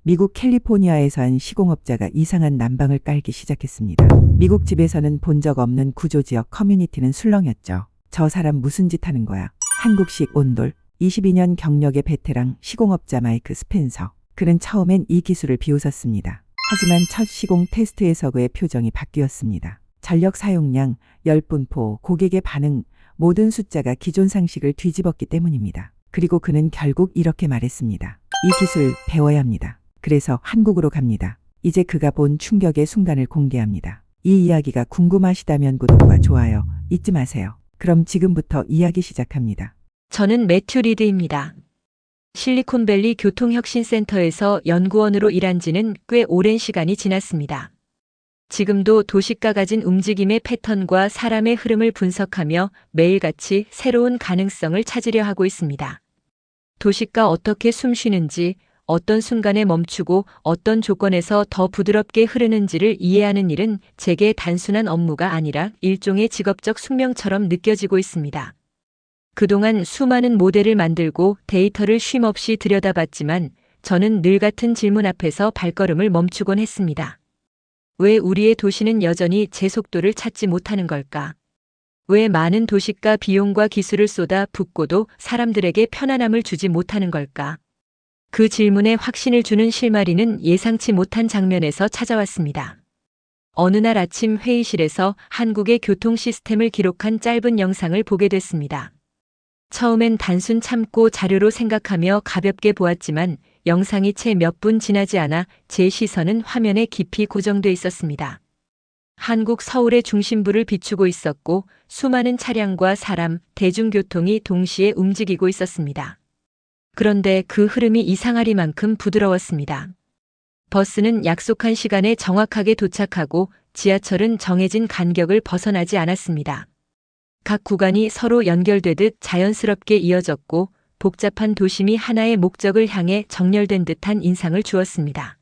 미국 캘리포니아에서 한 시공업자가 이상한 난방을 깔기 시작했습니다. 미국 집에서는 본 적 없는 구조지역 커뮤니티는 술렁였죠. 저 사람 무슨 짓 하는 거야? 한국식 온돌. 22년 경력의 베테랑 시공업자 마이크 스펜서. 그는 처음엔 이 기술을 비웃었습니다. 하지만 첫 시공 테스트에서 그의 표정이 바뀌었습니다. 전력 사용량, 열분포, 고객의 반응, 모든 숫자가 기존 상식을 뒤집었기 때문입니다. 그리고 그는 결국 이렇게 말했습니다. 이 기술 배워야 합니다. 그래서 한국으로 갑니다. 이제 그가 본 충격의 순간을 공개합니다. 이 이야기가 궁금하시다면 구독과 좋아요 잊지 마세요. 그럼 지금부터 이야기 시작합니다. 저는 매튜 리드입니다. 실리콘밸리 교통혁신센터에서 연구원으로 일한 지는 꽤 오랜 시간이 지났습니다. 지금도 도시가 가진 움직임의 패턴과 사람의 흐름을 분석하며 매일같이 새로운 가능성을 찾으려 하고 있습니다. 도시가 어떻게 숨쉬는지, 어떤 순간에 멈추고 어떤 조건에서 더 부드럽게 흐르는지를 이해하는 일은 제게 단순한 업무가 아니라 일종의 직업적 숙명처럼 느껴지고 있습니다. 그동안 수많은 모델을 만들고 데이터를 쉼없이 들여다봤지만 저는 늘 같은 질문 앞에서 발걸음을 멈추곤 했습니다. 왜 우리의 도시는 여전히 제 속도를 찾지 못하는 걸까? 왜 많은 도시가 비용과 기술을 쏟아 붓고도 사람들에게 편안함을 주지 못하는 걸까? 그 질문에 확신을 주는 실마리는 예상치 못한 장면에서 찾아왔습니다. 어느 날 아침 회의실에서 한국의 교통 시스템을 기록한 짧은 영상을 보게 됐습니다. 처음엔 단순 참고 자료로 생각하며 가볍게 보았지만 영상이 채 몇 분 지나지 않아 제 시선은 화면에 깊이 고정돼 있었습니다. 한국 서울의 중심부를 비추고 있었고 수많은 차량과 사람, 대중교통이 동시에 움직이고 있었습니다. 그런데 그 흐름이 이상하리만큼 부드러웠습니다. 버스는 약속한 시간에 정확하게 도착하고 지하철은 정해진 간격을 벗어나지 않았습니다. 각 구간이 서로 연결되듯 자연스럽게 이어졌고 복잡한 도심이 하나의 목적을 향해 정렬된 듯한 인상을 주었습니다.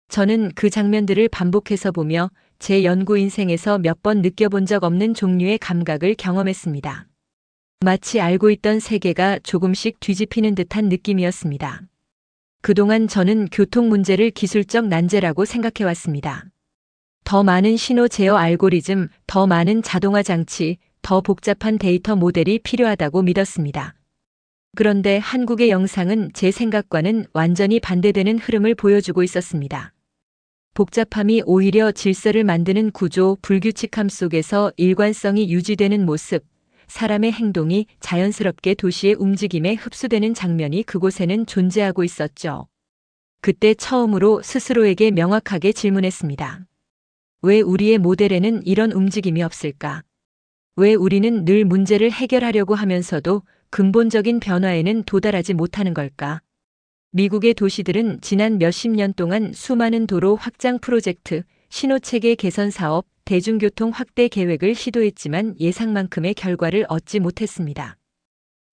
저는 그 장면들을 반복해서 보며 제 연구 인생에서 몇 번 느껴본 적 없는 종류의 감각을 경험했습니다. 마치 알고 있던 세계가 조금씩 뒤집히는 듯한 느낌이었습니다. 그동안 저는 교통 문제를 기술적 난제라고 생각해왔습니다. 더 많은 신호 제어 알고리즘, 더 많은 자동화 장치, 더 복잡한 데이터 모델이 필요하다고 믿었습니다. 그런데 한국의 영상은 제 생각과는 완전히 반대되는 흐름을 보여주고 있었습니다. 복잡함이 오히려 질서를 만드는 구조, 불규칙함 속에서 일관성이 유지되는 모습, 사람의 행동이 자연스럽게 도시의 움직임에 흡수되는 장면이 그곳에는 존재하고 있었죠. 그때 처음으로 스스로에게 명확하게 질문했습니다. 왜 우리의 모델에는 이런 움직임이 없을까? 왜 우리는 늘 문제를 해결하려고 하면서도 근본적인 변화에는 도달하지 못하는 걸까? 미국의 도시들은 지난 몇십 년 동안 수많은 도로 확장 프로젝트, 신호체계 개선 사업, 대중교통 확대 계획을 시도했지만 예상만큼의 결과를 얻지 못했습니다.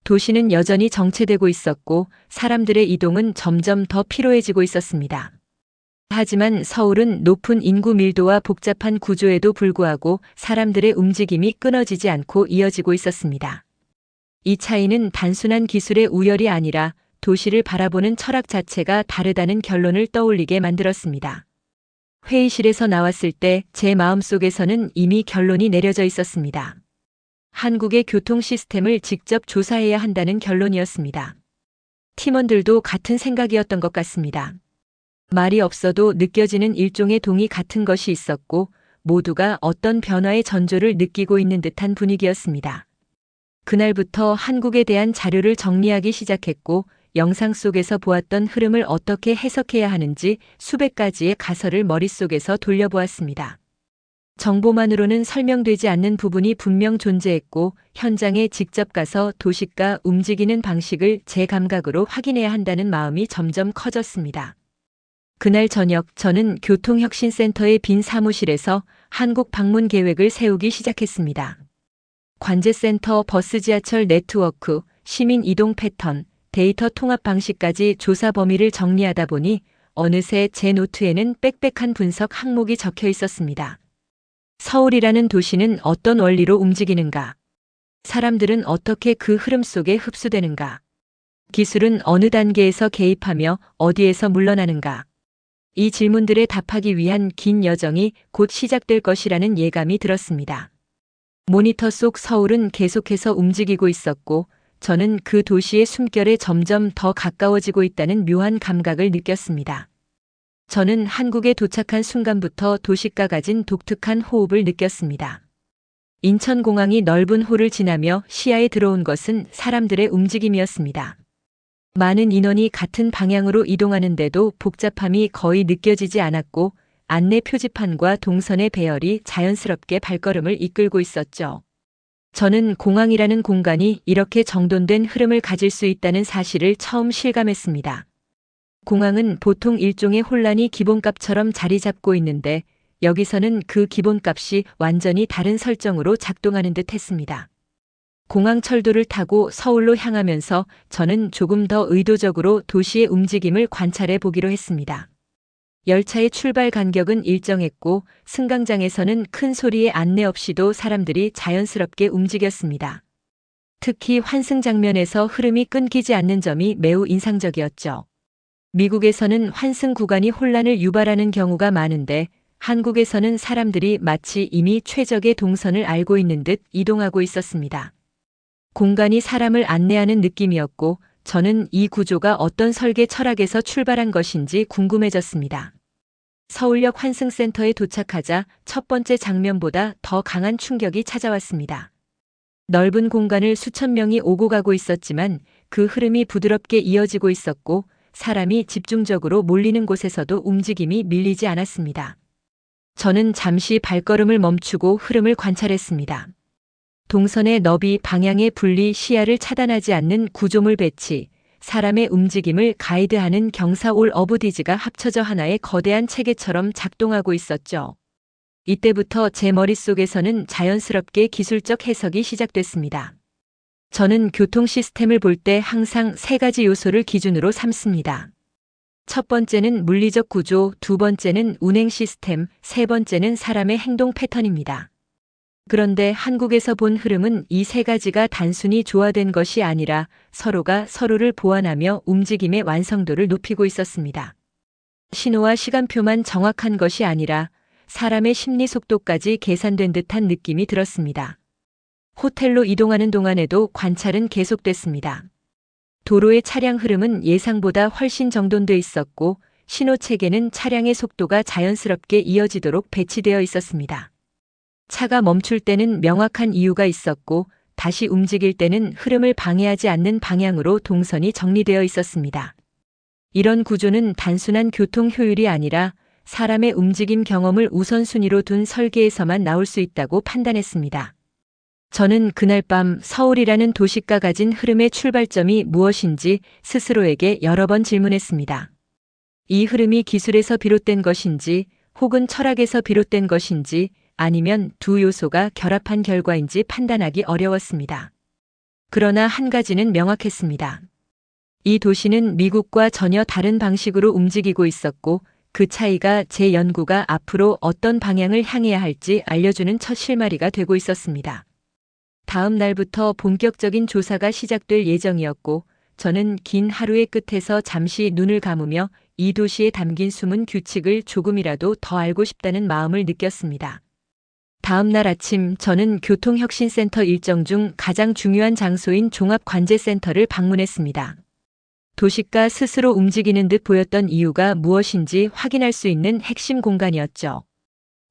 도시는 여전히 정체되고 있었고 사람들의 이동은 점점 더 피로해지고 있었습니다. 하지만 서울은 높은 인구 밀도와 복잡한 구조에도 불구하고 사람들의 움직임이 끊어지지 않고 이어지고 있었습니다. 이 차이는 단순한 기술의 우열이 아니라 도시를 바라보는 철학 자체가 다르다는 결론을 떠올리게 만들었습니다. 회의실에서 나왔을 때 제 마음속에서는 이미 결론이 내려져 있었습니다. 한국의 교통 시스템을 직접 조사해야 한다는 결론이었습니다. 팀원들도 같은 생각이었던 것 같습니다. 말이 없어도 느껴지는 일종의 동의 같은 것이 있었고 모두가 어떤 변화의 전조를 느끼고 있는 듯한 분위기였습니다. 그날부터 한국에 대한 자료를 정리하기 시작했고 영상 속에서 보았던 흐름을 어떻게 해석해야 하는지 수백 가지의 가설을 머릿속에서 돌려보았습니다. 정보만으로는 설명되지 않는 부분이 분명 존재했고 현장에 직접 가서 도시가 움직이는 방식을 제 감각으로 확인해야 한다는 마음이 점점 커졌습니다. 그날 저녁 저는 교통혁신센터의 빈 사무실에서 한국 방문 계획을 세우기 시작했습니다. 관제센터, 버스 지하철 네트워크, 시민 이동 패턴, 데이터 통합 방식까지 조사 범위를 정리하다 보니 어느새 제 노트에는 빽빽한 분석 항목이 적혀 있었습니다. 서울이라는 도시는 어떤 원리로 움직이는가? 사람들은 어떻게 그 흐름 속에 흡수되는가? 기술은 어느 단계에서 개입하며 어디에서 물러나는가? 이 질문들에 답하기 위한 긴 여정이 곧 시작될 것이라는 예감이 들었습니다. 모니터 속 서울은 계속해서 움직이고 있었고, 저는 그 도시의 숨결에 점점 더 가까워지고 있다는 묘한 감각을 느꼈습니다. 저는 한국에 도착한 순간부터 도시가 가진 독특한 호흡을 느꼈습니다. 인천공항이 넓은 홀을 지나며 시야에 들어온 것은 사람들의 움직임이었습니다. 많은 인원이 같은 방향으로 이동하는데도 복잡함이 거의 느껴지지 않았고, 안내 표지판과 동선의 배열이 자연스럽게 발걸음을 이끌고 있었죠. 저는 공항이라는 공간이 이렇게 정돈된 흐름을 가질 수 있다는 사실을 처음 실감했습니다. 공항은 보통 일종의 혼란이 기본값처럼 자리 잡고 있는데, 여기서는 그 기본값이 완전히 다른 설정으로 작동하는 듯 했습니다. 공항 철도를 타고 서울로 향하면서 저는 조금 더 의도적으로 도시의 움직임을 관찰해 보기로 했습니다. 열차의 출발 간격은 일정했고, 승강장에서는 큰 소리의 안내 없이도 사람들이 자연스럽게 움직였습니다. 특히 환승 장면에서 흐름이 끊기지 않는 점이 매우 인상적이었죠. 미국에서는 환승 구간이 혼란을 유발하는 경우가 많은데, 한국에서는 사람들이 마치 이미 최적의 동선을 알고 있는 듯 이동하고 있었습니다. 공간이 사람을 안내하는 느낌이었고, 저는 이 구조가 어떤 설계 철학에서 출발한 것인지 궁금해졌습니다. 서울역 환승센터에 도착하자 첫 번째 장면보다 더 강한 충격이 찾아왔습니다. 넓은 공간을 수천 명이 오고 가고 있었지만 그 흐름이 부드럽게 이어지고 있었고, 사람이 집중적으로 몰리는 곳에서도 움직임이 밀리지 않았습니다. 저는 잠시 발걸음을 멈추고 흐름을 관찰했습니다. 동선의 너비, 방향의 분리, 시야를 차단하지 않는 구조물 배치, 사람의 움직임을 가이드하는 경사 올 오브 디즈가 합쳐져 하나의 거대한 체계처럼 작동하고 있었죠. 이때부터 제 머릿속에서는 자연스럽게 기술적 해석이 시작됐습니다. 저는 교통 시스템을 볼 때 항상 세 가지 요소를 기준으로 삼습니다. 첫 번째는 물리적 구조, 두 번째는 운행 시스템, 세 번째는 사람의 행동 패턴입니다. 그런데 한국에서 본 흐름은 이 세 가지가 단순히 조화된 것이 아니라 서로가 서로를 보완하며 움직임의 완성도를 높이고 있었습니다. 신호와 시간표만 정확한 것이 아니라 사람의 심리 속도까지 계산된 듯한 느낌이 들었습니다. 호텔로 이동하는 동안에도 관찰은 계속됐습니다. 도로의 차량 흐름은 예상보다 훨씬 정돈돼 있었고, 신호 체계는 차량의 속도가 자연스럽게 이어지도록 배치되어 있었습니다. 차가 멈출 때는 명확한 이유가 있었고, 다시 움직일 때는 흐름을 방해하지 않는 방향으로 동선이 정리되어 있었습니다. 이런 구조는 단순한 교통 효율이 아니라 사람의 움직임 경험을 우선순위로 둔 설계에서만 나올 수 있다고 판단했습니다. 저는 그날 밤 서울이라는 도시가 가진 흐름의 출발점이 무엇인지 스스로에게 여러 번 질문했습니다. 이 흐름이 기술에서 비롯된 것인지, 혹은 철학에서 비롯된 것인지, 아니면 두 요소가 결합한 결과인지 판단하기 어려웠습니다. 그러나 한 가지는 명확했습니다. 이 도시는 미국과 전혀 다른 방식으로 움직이고 있었고, 그 차이가 제 연구가 앞으로 어떤 방향을 향해야 할지 알려주는 첫 실마리가 되고 있었습니다. 다음 날부터 본격적인 조사가 시작될 예정이었고, 저는 긴 하루의 끝에서 잠시 눈을 감으며 이 도시에 담긴 숨은 규칙을 조금이라도 더 알고 싶다는 마음을 느꼈습니다. 다음 날 아침 저는 교통혁신센터 일정 중 가장 중요한 장소인 종합관제센터를 방문했습니다. 도시가 스스로 움직이는 듯 보였던 이유가 무엇인지 확인할 수 있는 핵심 공간이었죠.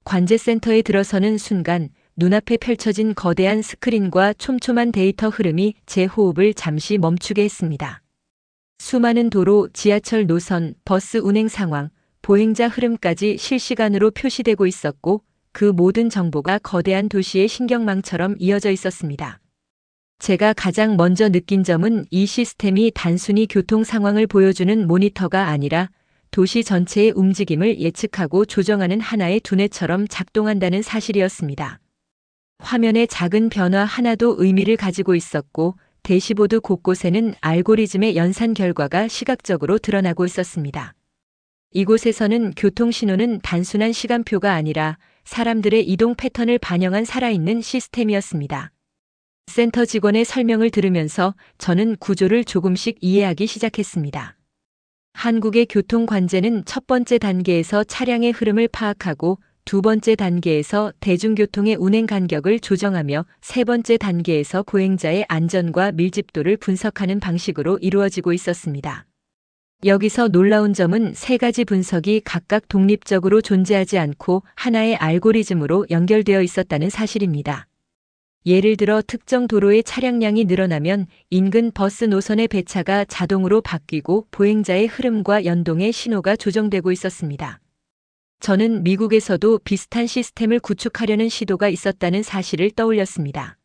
관제센터에 들어서는 순간 눈앞에 펼쳐진 거대한 스크린과 촘촘한 데이터 흐름이 제 호흡을 잠시 멈추게 했습니다. 수많은 도로, 지하철 노선, 버스 운행 상황, 보행자 흐름까지 실시간으로 표시되고 있었고, 그 모든 정보가 거대한 도시의 신경망처럼 이어져 있었습니다. 제가 가장 먼저 느낀 점은 이 시스템이 단순히 교통 상황을 보여주는 모니터가 아니라 도시 전체의 움직임을 예측하고 조정하는 하나의 두뇌처럼 작동한다는 사실이었습니다. 화면의 작은 변화 하나도 의미를 가지고 있었고, 대시보드 곳곳에는 알고리즘의 연산 결과가 시각적으로 드러나고 있었습니다. 이곳에서는 교통신호는 단순한 시간표가 아니라 사람들의 이동 패턴을 반영한 살아있는 시스템이었습니다. 센터 직원의 설명을 들으면서 저는 구조를 조금씩 이해하기 시작했습니다. 한국의 교통 관제는 첫 번째 단계에서 차량의 흐름을 파악하고 두 번째 단계에서 대중교통의 운행 간격을 조정하며 세 번째 단계에서 보행자의 안전과 밀집도를 분석하는 방식으로 이루어지고 있었습니다. 여기서 놀라운 점은 세 가지 분석이 각각 독립적으로 존재하지 않고 하나의 알고리즘으로 연결되어 있었다는 사실입니다. 예를 들어 특정 도로의 차량량이 늘어나면 인근 버스 노선의 배차가 자동으로 바뀌고 보행자의 흐름과 연동해 신호가 조정되고 있었습니다. 저는 미국에서도 비슷한 시스템을 구축하려는 시도가 있었다는 사실을 떠올렸습니다.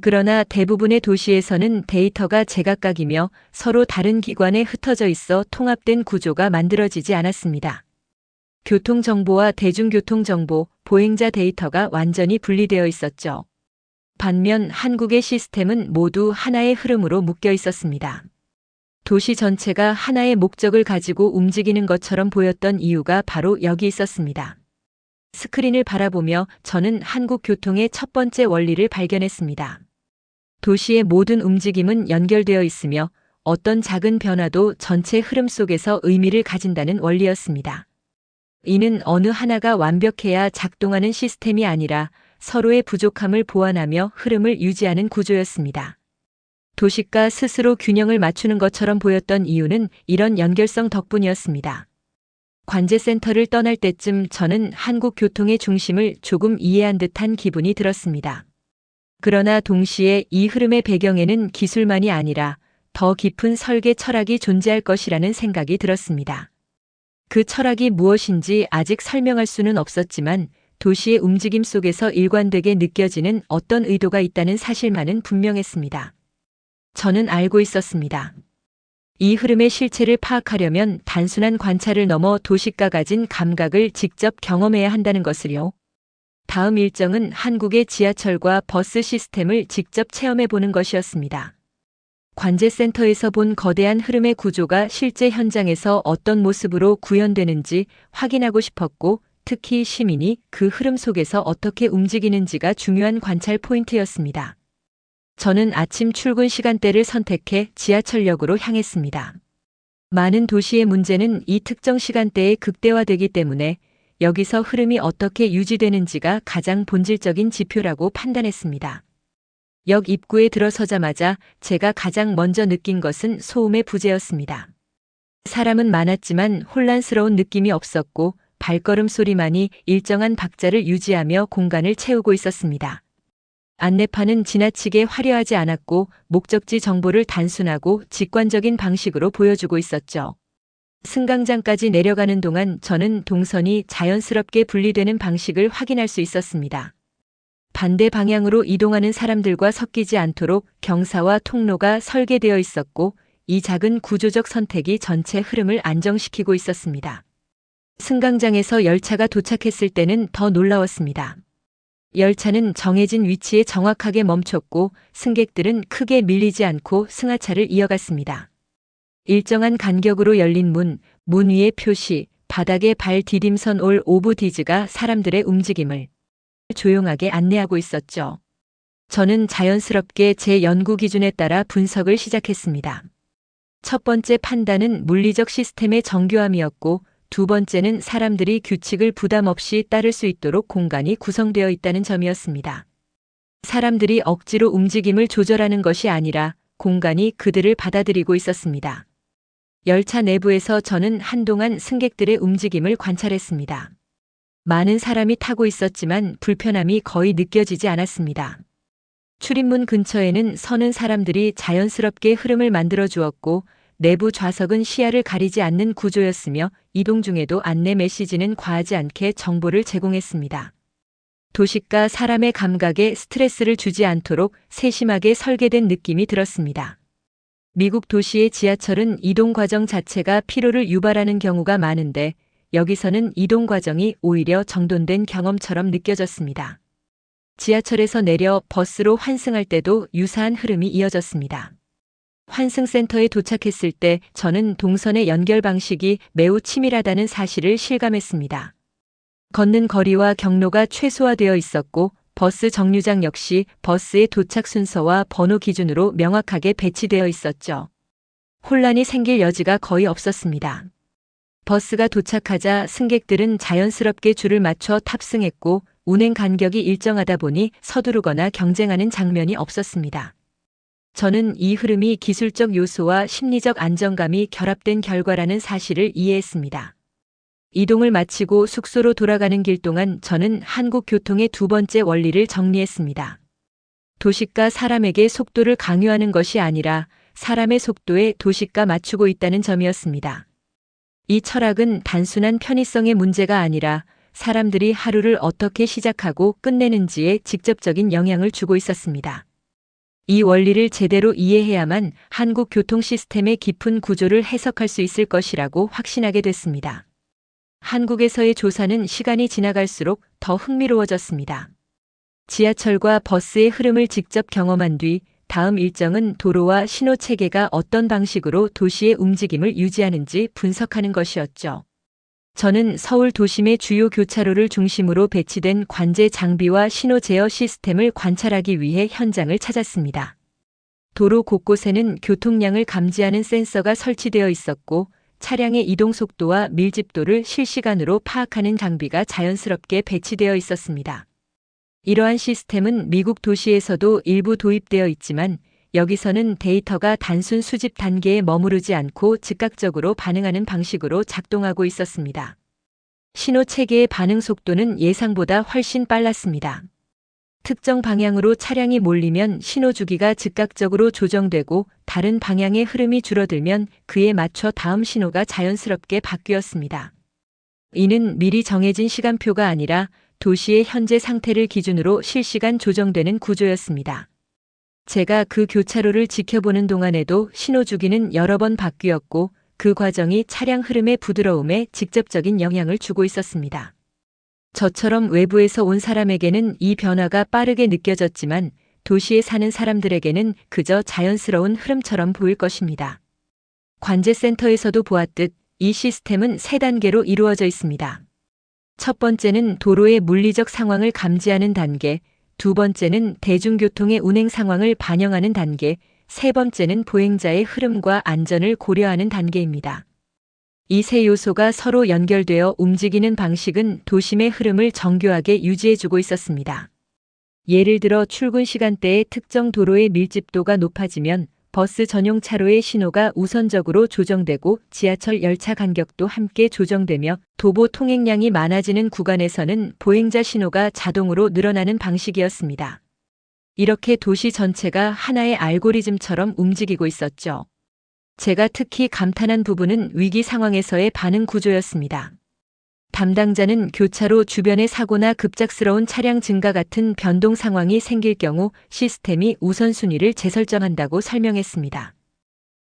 그러나 대부분의 도시에서는 데이터가 제각각이며 서로 다른 기관에 흩어져 있어 통합된 구조가 만들어지지 않았습니다. 교통정보와 대중교통정보, 보행자 데이터가 완전히 분리되어 있었죠. 반면 한국의 시스템은 모두 하나의 흐름으로 묶여 있었습니다. 도시 전체가 하나의 목적을 가지고 움직이는 것처럼 보였던 이유가 바로 여기 있었습니다. 스크린을 바라보며 저는 한국 교통의 첫 번째 원리를 발견했습니다. 도시의 모든 움직임은 연결되어 있으며 어떤 작은 변화도 전체 흐름 속에서 의미를 가진다는 원리였습니다. 이는 어느 하나가 완벽해야 작동하는 시스템이 아니라 서로의 부족함을 보완하며 흐름을 유지하는 구조였습니다. 도시가 스스로 균형을 맞추는 것처럼 보였던 이유는 이런 연결성 덕분이었습니다. 관제센터를 떠날 때쯤 저는 한국 교통의 중심을 조금 이해한 듯한 기분이 들었습니다. 그러나 동시에 이 흐름의 배경에는 기술만이 아니라 더 깊은 설계 철학이 존재할 것이라는 생각이 들었습니다. 그 철학이 무엇인지 아직 설명할 수는 없었지만 도시의 움직임 속에서 일관되게 느껴지는 어떤 의도가 있다는 사실만은 분명했습니다. 저는 알고 있었습니다. 이 흐름의 실체를 파악하려면 단순한 관찰을 넘어 도시가 가진 감각을 직접 경험해야 한다는 것을요. 다음 일정은 한국의 지하철과 버스 시스템을 직접 체험해 보는 것이었습니다. 관제센터에서 본 거대한 흐름의 구조가 실제 현장에서 어떤 모습으로 구현되는지 확인하고 싶었고, 특히 시민이 그 흐름 속에서 어떻게 움직이는지가 중요한 관찰 포인트였습니다. 저는 아침 출근 시간대를 선택해 지하철역으로 향했습니다. 많은 도시의 문제는 이 특정 시간대에 극대화되기 때문에 여기서 흐름이 어떻게 유지되는지가 가장 본질적인 지표라고 판단했습니다. 역 입구에 들어서자마자 제가 가장 먼저 느낀 것은 소음의 부재였습니다. 사람은 많았지만 혼란스러운 느낌이 없었고 발걸음 소리만이 일정한 박자를 유지하며 공간을 채우고 있었습니다. 안내판은 지나치게 화려하지 않았고 목적지 정보를 단순하고 직관적인 방식으로 보여주고 있었죠. 승강장까지 내려가는 동안 저는 동선이 자연스럽게 분리되는 방식을 확인할 수 있었습니다. 반대 방향으로 이동하는 사람들과 섞이지 않도록 경사와 통로가 설계되어 있었고 이 작은 구조적 선택이 전체 흐름을 안정시키고 있었습니다. 승강장에서 열차가 도착했을 때는 더 놀라웠습니다. 열차는 정해진 위치에 정확하게 멈췄고 승객들은 크게 밀리지 않고 승하차를 이어갔습니다. 일정한 간격으로 열린 문 위의 표시, 바닥에 발 디딤선 올 오브 디즈가 사람들의 움직임을 조용하게 안내하고 있었죠. 저는 자연스럽게 제 연구 기준에 따라 분석을 시작했습니다. 첫 번째 판단은 물리적 시스템의 정교함이었고 두 번째는 사람들이 규칙을 부담 없이 따를 수 있도록 공간이 구성되어 있다는 점이었습니다. 사람들이 억지로 움직임을 조절하는 것이 아니라 공간이 그들을 받아들이고 있었습니다. 열차 내부에서 저는 한동안 승객들의 움직임을 관찰했습니다. 많은 사람이 타고 있었지만 불편함이 거의 느껴지지 않았습니다. 출입문 근처에는 서는 사람들이 자연스럽게 흐름을 만들어 주었고 내부 좌석은 시야를 가리지 않는 구조였으며 이동 중에도 안내 메시지는 과하지 않게 정보를 제공했습니다. 도시가 사람의 감각에 스트레스를 주지 않도록 세심하게 설계된 느낌이 들었습니다. 미국 도시의 지하철은 이동 과정 자체가 피로를 유발하는 경우가 많은데 여기서는 이동 과정이 오히려 정돈된 경험처럼 느껴졌습니다. 지하철에서 내려 버스로 환승할 때도 유사한 흐름이 이어졌습니다. 환승센터에 도착했을 때 저는 동선의 연결 방식이 매우 치밀하다는 사실을 실감했습니다. 걷는 거리와 경로가 최소화되어 있었고 버스 정류장 역시 버스의 도착 순서와 번호 기준으로 명확하게 배치되어 있었죠. 혼란이 생길 여지가 거의 없었습니다. 버스가 도착하자 승객들은 자연스럽게 줄을 맞춰 탑승했고 운행 간격이 일정하다 보니 서두르거나 경쟁하는 장면이 없었습니다. 저는 이 흐름이 기술적 요소와 심리적 안정감이 결합된 결과라는 사실을 이해했습니다. 이동을 마치고 숙소로 돌아가는 길 동안 저는 한국 교통의 두 번째 원리를 정리했습니다. 도시가 사람에게 속도를 강요하는 것이 아니라 사람의 속도에 도시가 맞추고 있다는 점이었습니다. 이 철학은 단순한 편의성의 문제가 아니라 사람들이 하루를 어떻게 시작하고 끝내는지에 직접적인 영향을 주고 있었습니다. 이 원리를 제대로 이해해야만 한국 교통 시스템의 깊은 구조를 해석할 수 있을 것이라고 확신하게 됐습니다. 한국에서의 조사는 시간이 지나갈수록 더 흥미로워졌습니다. 지하철과 버스의 흐름을 직접 경험한 뒤 다음 일정은 도로와 신호 체계가 어떤 방식으로 도시의 움직임을 유지하는지 분석하는 것이었죠. 저는 서울 도심의 주요 교차로를 중심으로 배치된 관제 장비와 신호 제어 시스템을 관찰하기 위해 현장을 찾았습니다. 도로 곳곳에는 교통량을 감지하는 센서가 설치되어 있었고 차량의 이동 속도와 밀집도를 실시간으로 파악하는 장비가 자연스럽게 배치되어 있었습니다. 이러한 시스템은 미국 도시에서도 일부 도입되어 있지만 여기서는 데이터가 단순 수집 단계에 머무르지 않고 즉각적으로 반응하는 방식으로 작동하고 있었습니다. 신호 체계의 반응 속도는 예상보다 훨씬 빨랐습니다. 특정 방향으로 차량이 몰리면 신호 주기가 즉각적으로 조정되고 다른 방향의 흐름이 줄어들면 그에 맞춰 다음 신호가 자연스럽게 바뀌었습니다. 이는 미리 정해진 시간표가 아니라 도시의 현재 상태를 기준으로 실시간 조정되는 구조였습니다. 제가 그 교차로를 지켜보는 동안에도 신호 주기는 여러 번 바뀌었고 그 과정이 차량 흐름의 부드러움에 직접적인 영향을 주고 있었습니다. 저처럼 외부에서 온 사람에게는 이 변화가 빠르게 느껴졌지만 도시에 사는 사람들에게는 그저 자연스러운 흐름처럼 보일 것입니다. 관제센터에서도 보았듯 이 시스템은 세 단계로 이루어져 있습니다. 첫 번째는 도로의 물리적 상황을 감지하는 단계, 두 번째는 대중교통의 운행 상황을 반영하는 단계, 세 번째는 보행자의 흐름과 안전을 고려하는 단계입니다. 이 세 요소가 서로 연결되어 움직이는 방식은 도심의 흐름을 정교하게 유지해주고 있었습니다. 예를 들어 출근 시간대에 특정 도로의 밀집도가 높아지면 버스 전용 차로의 신호가 우선적으로 조정되고 지하철 열차 간격도 함께 조정되며 도보 통행량이 많아지는 구간에서는 보행자 신호가 자동으로 늘어나는 방식이었습니다. 이렇게 도시 전체가 하나의 알고리즘처럼 움직이고 있었죠. 제가 특히 감탄한 부분은 위기 상황에서의 반응 구조였습니다. 담당자는 교차로 주변의 사고나 급작스러운 차량 증가 같은 변동 상황이 생길 경우 시스템이 우선순위를 재설정한다고 설명했습니다.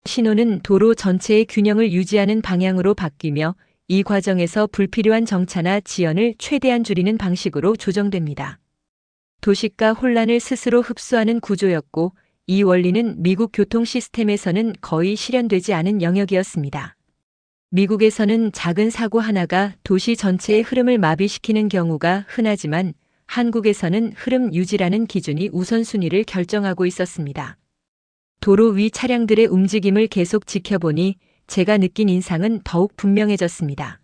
신호는 도로 전체의 균형을 유지하는 방향으로 바뀌며 이 과정에서 불필요한 정차나 지연을 최대한 줄이는 방식으로 조정됩니다. 도시가 혼란을 스스로 흡수하는 구조였고 이 원리는 미국 교통 시스템에서는 거의 실현되지 않은 영역이었습니다. 미국에서는 작은 사고 하나가 도시 전체의 흐름을 마비시키는 경우가 흔하지만 한국에서는 흐름 유지라는 기준이 우선순위를 결정하고 있었습니다. 도로 위 차량들의 움직임을 계속 지켜보니 제가 느낀 인상은 더욱 분명해졌습니다.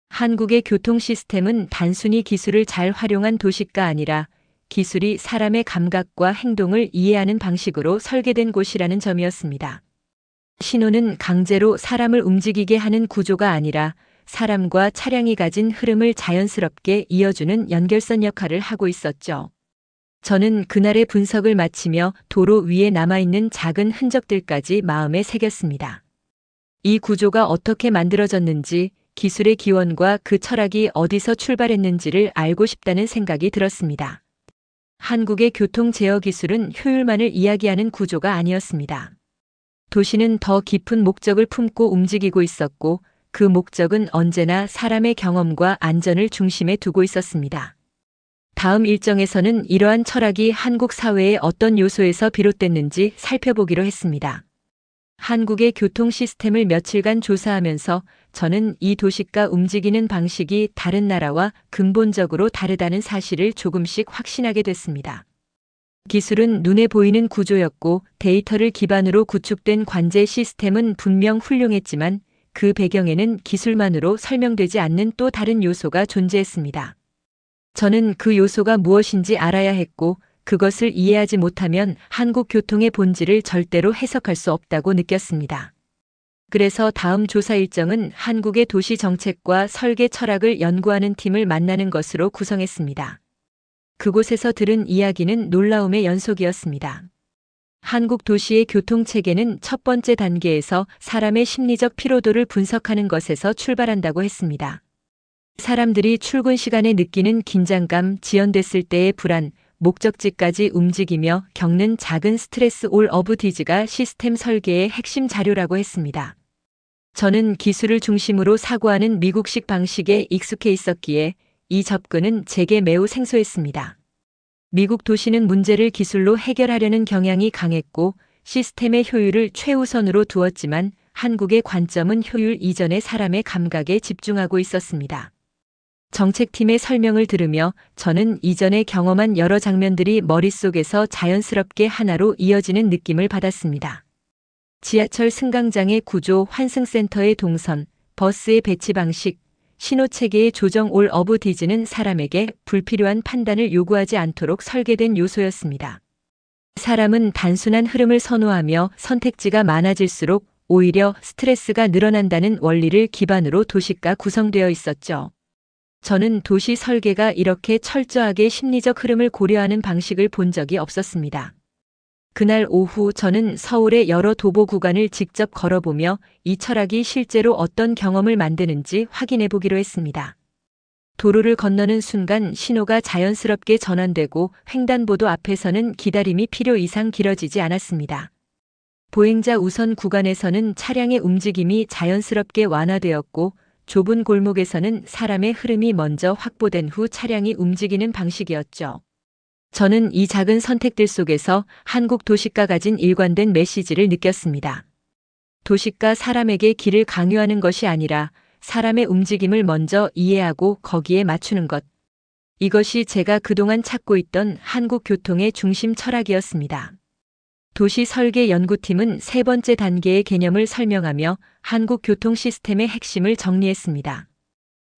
한국의 교통 시스템은 단순히 기술을 잘 활용한 도시가 아니라 기술이 사람의 감각과 행동을 이해하는 방식으로 설계된 곳이라는 점이었습니다. 신호는 강제로 사람을 움직이게 하는 구조가 아니라 사람과 차량이 가진 흐름을 자연스럽게 이어주는 연결선 역할을 하고 있었죠. 저는 그날의 분석을 마치며 도로 위에 남아있는 작은 흔적들까지 마음에 새겼습니다. 이 구조가 어떻게 만들어졌는지, 기술의 기원과 그 철학이 어디서 출발했는지를 알고 싶다는 생각이 들었습니다. 한국의 교통 제어 기술은 효율만을 이야기하는 구조가 아니었습니다. 도시는 더 깊은 목적을 품고 움직이고 있었고 그 목적은 언제나 사람의 경험과 안전을 중심에 두고 있었습니다. 다음 일정에서는 이러한 철학이 한국 사회의 어떤 요소에서 비롯됐는지 살펴보기로 했습니다. 한국의 교통 시스템을 며칠간 조사하면서 저는 이 도시가 움직이는 방식이 다른 나라와 근본적으로 다르다는 사실을 조금씩 확신하게 됐습니다. 기술은 눈에 보이는 구조였고 데이터를 기반으로 구축된 관제 시스템은 분명 훌륭했지만 그 배경에는 기술만으로 설명되지 않는 또 다른 요소가 존재했습니다. 저는 그 요소가 무엇인지 알아야 했고 그것을 이해하지 못하면 한국 교통의 본질을 절대로 해석할 수 없다고 느꼈습니다. 그래서 다음 조사 일정은 한국의 도시 정책과 설계 철학을 연구하는 팀을 만나는 것으로 구성했습니다. 그곳에서 들은 이야기는 놀라움의 연속이었습니다. 한국 도시의 교통 체계는 첫 번째 단계에서 사람의 심리적 피로도를 분석하는 것에서 출발한다고 했습니다. 사람들이 출근 시간에 느끼는 긴장감, 지연됐을 때의 불안, 목적지까지 움직이며 겪는 작은 스트레스 올 오브 디즈가 시스템 설계의 핵심 자료라고 했습니다. 저는 기술을 중심으로 사고하는 미국식 방식에 익숙해 있었기에 이 접근은 제게 매우 생소했습니다. 미국 도시는 문제를 기술로 해결하려는 경향이 강했고 시스템의 효율을 최우선으로 두었지만 한국의 관점은 효율 이전의 사람의 감각에 집중하고 있었습니다. 정책팀의 설명을 들으며 저는 이전에 경험한 여러 장면들이 머릿속에서 자연스럽게 하나로 이어지는 느낌을 받았습니다. 지하철 승강장의 구조, 환승센터의 동선, 버스의 배치 방식, 신호체계의 조정 올 오브 디즈는 사람에게 불필요한 판단을 요구하지 않도록 설계된 요소였습니다. 사람은 단순한 흐름을 선호하며 선택지가 많아질수록 오히려 스트레스가 늘어난다는 원리를 기반으로 도시가 구성되어 있었죠. 저는 도시 설계가 이렇게 철저하게 심리적 흐름을 고려하는 방식을 본 적이 없었습니다. 그날 오후 저는 서울의 여러 도보 구간을 직접 걸어보며 이 철학이 실제로 어떤 경험을 만드는지 확인해 보기로 했습니다. 도로를 건너는 순간 신호가 자연스럽게 전환되고 횡단보도 앞에서는 기다림이 필요 이상 길어지지 않았습니다. 보행자 우선 구간에서는 차량의 움직임이 자연스럽게 완화되었고 좁은 골목에서는 사람의 흐름이 먼저 확보된 후 차량이 움직이는 방식이었죠. 저는 이 작은 선택들 속에서 한국 도시가 가진 일관된 메시지를 느꼈습니다. 도시가 사람에게 길을 강요하는 것이 아니라 사람의 움직임을 먼저 이해하고 거기에 맞추는 것. 이것이 제가 그동안 찾고 있던 한국 교통의 중심 철학이었습니다. 도시 설계 연구팀은 세 번째 단계의 개념을 설명하며 한국 교통 시스템의 핵심을 정리했습니다.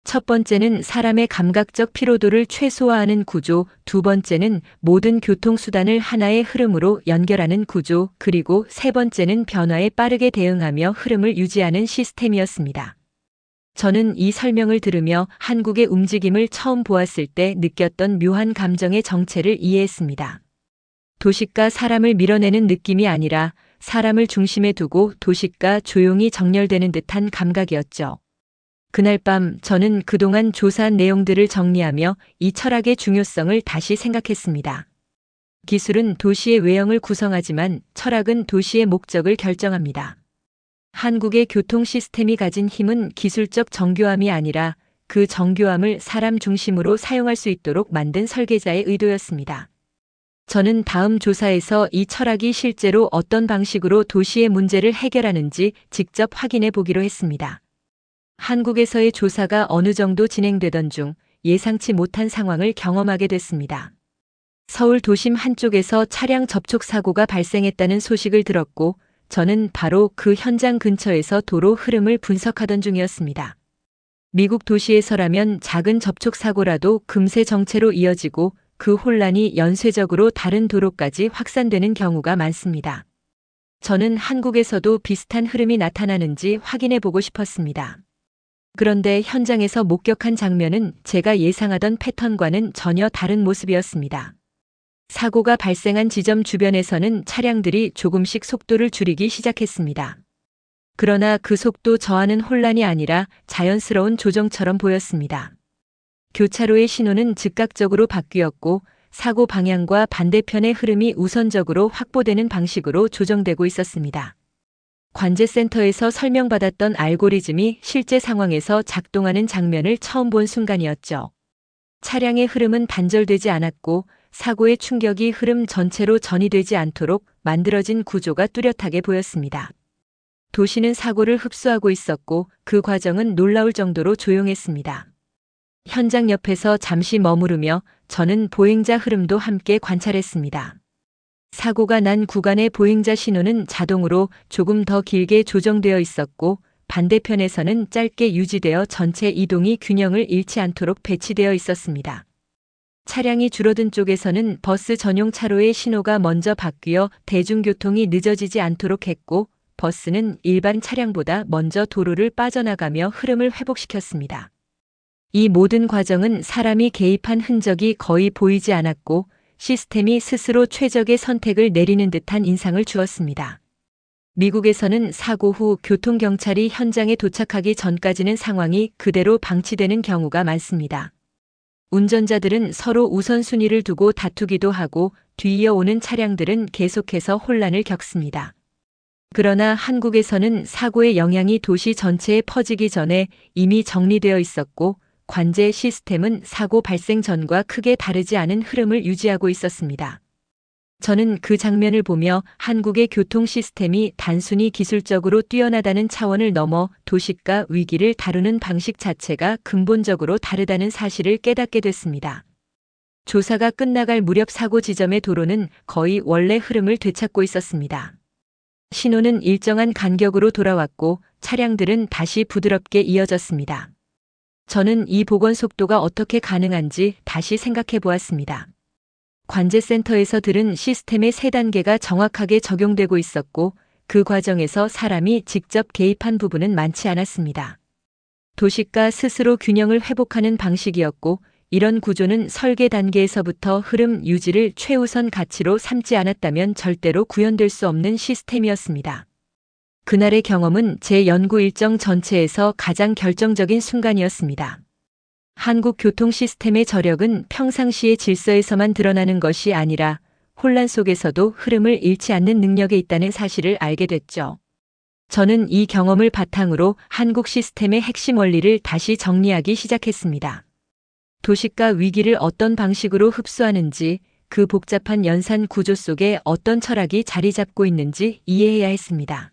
첫 번째는 사람의 감각적 피로도를 최소화하는 구조, 두 번째는 모든 교통수단을 하나의 흐름으로 연결하는 구조, 그리고 세 번째는 변화에 빠르게 대응하며 흐름을 유지하는 시스템이었습니다. 저는 이 설명을 들으며 한국의 움직임을 처음 보았을 때 느꼈던 묘한 감정의 정체를 이해했습니다. 도시가 사람을 밀어내는 느낌이 아니라 사람을 중심에 두고 도시가 조용히 정렬되는 듯한 감각이었죠. 그날 밤 저는 그동안 조사한 내용들을 정리하며 이 철학의 중요성을 다시 생각했습니다. 기술은 도시의 외형을 구성하지만 철학은 도시의 목적을 결정합니다. 한국의 교통 시스템이 가진 힘은 기술적 정교함이 아니라 그 정교함을 사람 중심으로 사용할 수 있도록 만든 설계자의 의도였습니다. 저는 다음 조사에서 이 철학이 실제로 어떤 방식으로 도시의 문제를 해결하는지 직접 확인해 보기로 했습니다. 한국에서의 조사가 어느 정도 진행되던 중 예상치 못한 상황을 경험하게 됐습니다. 서울 도심 한쪽에서 차량 접촉 사고가 발생했다는 소식을 들었고 저는 바로 그 현장 근처에서 도로 흐름을 분석하던 중이었습니다. 미국 도시에서라면 작은 접촉 사고라도 금세 정체로 이어지고 그 혼란이 연쇄적으로 다른 도로까지 확산되는 경우가 많습니다. 저는 한국에서도 비슷한 흐름이 나타나는지 확인해 보고 싶었습니다. 그런데 현장에서 목격한 장면은 제가 예상하던 패턴과는 전혀 다른 모습이었습니다. 사고가 발생한 지점 주변에서는 차량들이 조금씩 속도를 줄이기 시작했습니다. 그러나 그 속도 저하는 혼란이 아니라 자연스러운 조정처럼 보였습니다. 교차로의 신호는 즉각적으로 바뀌었고 사고 방향과 반대편의 흐름이 우선적으로 확보되는 방식으로 조정되고 있었습니다. 관제센터에서 설명받았던 알고리즘이 실제 상황에서 작동하는 장면을 처음 본 순간이었죠. 차량의 흐름은 단절되지 않았고 사고의 충격이 흐름 전체로 전이되지 않도록 만들어진 구조가 뚜렷하게 보였습니다. 도시는 사고를 흡수하고 있었고 그 과정은 놀라울 정도로 조용했습니다. 현장 옆에서 잠시 머무르며 저는 보행자 흐름도 함께 관찰했습니다. 사고가 난 구간의 보행자 신호는 자동으로 조금 더 길게 조정되어 있었고 반대편에서는 짧게 유지되어 전체 이동이 균형을 잃지 않도록 배치되어 있었습니다. 차량이 줄어든 쪽에서는 버스 전용 차로의 신호가 먼저 바뀌어 대중교통이 늦어지지 않도록 했고 버스는 일반 차량보다 먼저 도로를 빠져나가며 흐름을 회복시켰습니다. 이 모든 과정은 사람이 개입한 흔적이 거의 보이지 않았고 시스템이 스스로 최적의 선택을 내리는 듯한 인상을 주었습니다. 미국에서는 사고 후 교통경찰이 현장에 도착하기 전까지는 상황이 그대로 방치되는 경우가 많습니다. 운전자들은 서로 우선순위를 두고 다투기도 하고 뒤이어 오는 차량들은 계속해서 혼란을 겪습니다. 그러나 한국에서는 사고의 영향이 도시 전체에 퍼지기 전에 이미 정리되어 있었고 관제 시스템은 사고 발생 전과 크게 다르지 않은 흐름을 유지하고 있었습니다. 저는 그 장면을 보며 한국의 교통 시스템이 단순히 기술적으로 뛰어나다는 차원을 넘어 도시가 위기를 다루는 방식 자체가 근본적으로 다르다는 사실을 깨닫게 됐습니다. 조사가 끝나갈 무렵 사고 지점의 도로는 거의 원래 흐름을 되찾고 있었습니다. 신호는 일정한 간격으로 돌아왔고 차량들은 다시 부드럽게 이어졌습니다. 저는 이 복원 속도가 어떻게 가능한지 다시 생각해 보았습니다. 관제센터에서 들은 시스템의 3단계가 정확하게 적용되고 있었고 그 과정에서 사람이 직접 개입한 부분은 많지 않았습니다. 도시가 스스로 균형을 회복하는 방식이었고 이런 구조는 설계 단계에서부터 흐름 유지를 최우선 가치로 삼지 않았다면 절대로 구현될 수 없는 시스템이었습니다. 그날의 경험은 제 연구 일정 전체에서 가장 결정적인 순간이었습니다. 한국 교통 시스템의 저력은 평상시의 질서에서만 드러나는 것이 아니라 혼란 속에서도 흐름을 잃지 않는 능력에 있다는 사실을 알게 됐죠. 저는 이 경험을 바탕으로 한국 시스템의 핵심 원리를 다시 정리하기 시작했습니다. 도시가 위기를 어떤 방식으로 흡수하는지, 그 복잡한 연산 구조 속에 어떤 철학이 자리 잡고 있는지 이해해야 했습니다.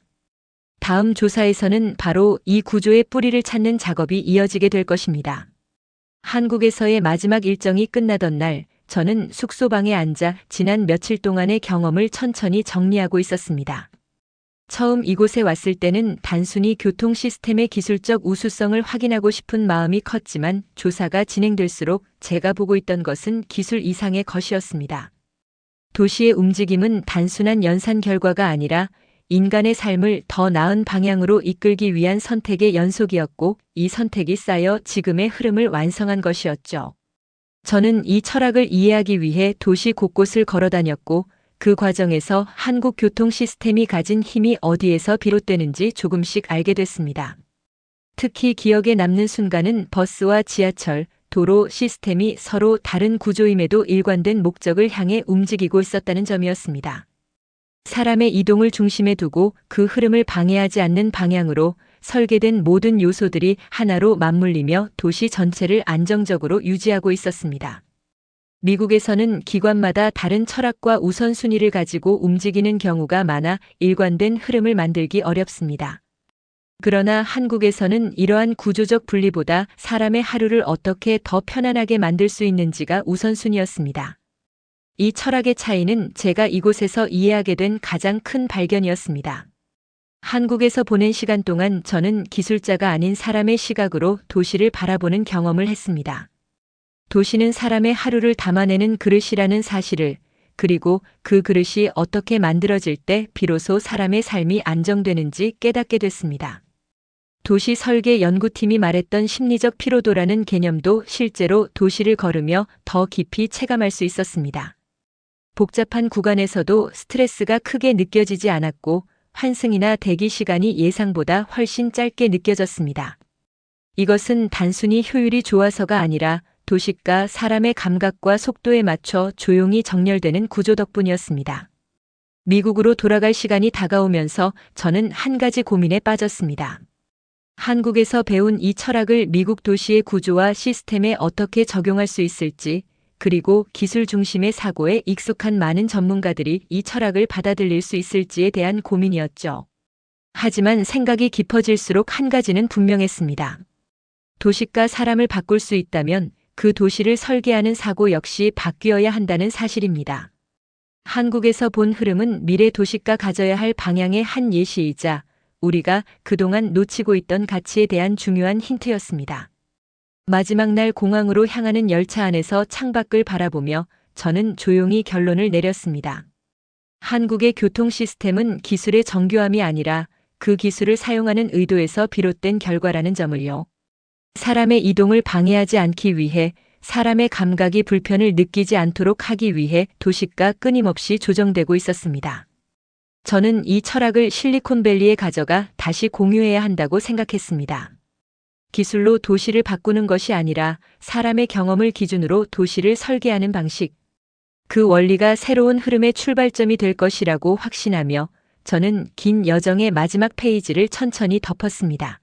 다음 조사에서는 바로 이 구조의 뿌리를 찾는 작업이 이어지게 될 것입니다. 한국에서의 마지막 일정이 끝나던 날, 저는 숙소방에 앉아 지난 며칠 동안의 경험을 천천히 정리하고 있었습니다. 처음 이곳에 왔을 때는 단순히 교통 시스템의 기술적 우수성을 확인하고 싶은 마음이 컸지만 조사가 진행될수록 제가 보고 있던 것은 기술 이상의 것이었습니다. 도시의 움직임은 단순한 연산 결과가 아니라 인간의 삶을 더 나은 방향으로 이끌기 위한 선택의 연속이었고 이 선택이 쌓여 지금의 흐름을 완성한 것이었죠. 저는 이 철학을 이해하기 위해 도시 곳곳을 걸어다녔고 그 과정에서 한국 교통 시스템이 가진 힘이 어디에서 비롯되는지 조금씩 알게 됐습니다. 특히 기억에 남는 순간은 버스와 지하철, 도로 시스템이 서로 다른 구조임에도 일관된 목적을 향해 움직이고 있었다는 점이었습니다. 사람의 이동을 중심에 두고 그 흐름을 방해하지 않는 방향으로 설계된 모든 요소들이 하나로 맞물리며 도시 전체를 안정적으로 유지하고 있었습니다. 미국에서는 기관마다 다른 철학과 우선순위를 가지고 움직이는 경우가 많아 일관된 흐름을 만들기 어렵습니다. 그러나 한국에서는 이러한 구조적 분리보다 사람의 하루를 어떻게 더 편안하게 만들 수 있는지가 우선순위였습니다. 이 철학의 차이는 제가 이곳에서 이해하게 된 가장 큰 발견이었습니다. 한국에서 보낸 시간 동안 저는 기술자가 아닌 사람의 시각으로 도시를 바라보는 경험을 했습니다. 도시는 사람의 하루를 담아내는 그릇이라는 사실을, 그리고 그 그릇이 어떻게 만들어질 때 비로소 사람의 삶이 안정되는지 깨닫게 됐습니다. 도시 설계 연구팀이 말했던 심리적 피로도라는 개념도 실제로 도시를 걸으며 더 깊이 체감할 수 있었습니다. 복잡한 구간에서도 스트레스가 크게 느껴지지 않았고 환승이나 대기 시간이 예상보다 훨씬 짧게 느껴졌습니다. 이것은 단순히 효율이 좋아서가 아니라 도시가 사람의 감각과 속도에 맞춰 조용히 정렬되는 구조 덕분이었습니다. 미국으로 돌아갈 시간이 다가오면서 저는 한 가지 고민에 빠졌습니다. 한국에서 배운 이 철학을 미국 도시의 구조와 시스템에 어떻게 적용할 수 있을지, 그리고 기술 중심의 사고에 익숙한 많은 전문가들이 이 철학을 받아들일 수 있을지에 대한 고민이었죠. 하지만 생각이 깊어질수록 한 가지는 분명했습니다. 도시가 사람을 바꿀 수 있다면 그 도시를 설계하는 사고 역시 바뀌어야 한다는 사실입니다. 한국에서 본 흐름은 미래 도시가 가져야 할 방향의 한 예시이자 우리가 그동안 놓치고 있던 가치에 대한 중요한 힌트였습니다. 마지막 날 공항으로 향하는 열차 안에서 창밖을 바라보며 저는 조용히 결론을 내렸습니다. 한국의 교통 시스템은 기술의 정교함이 아니라 그 기술을 사용하는 의도에서 비롯된 결과라는 점을요. 사람의 이동을 방해하지 않기 위해 사람의 감각이 불편을 느끼지 않도록 하기 위해 도시가 끊임없이 조정되고 있었습니다. 저는 이 철학을 실리콘밸리에 가져가 다시 공유해야 한다고 생각했습니다. 기술로 도시를 바꾸는 것이 아니라 사람의 경험을 기준으로 도시를 설계하는 방식. 그 원리가 새로운 흐름의 출발점이 될 것이라고 확신하며 저는 긴 여정의 마지막 페이지를 천천히 덮었습니다.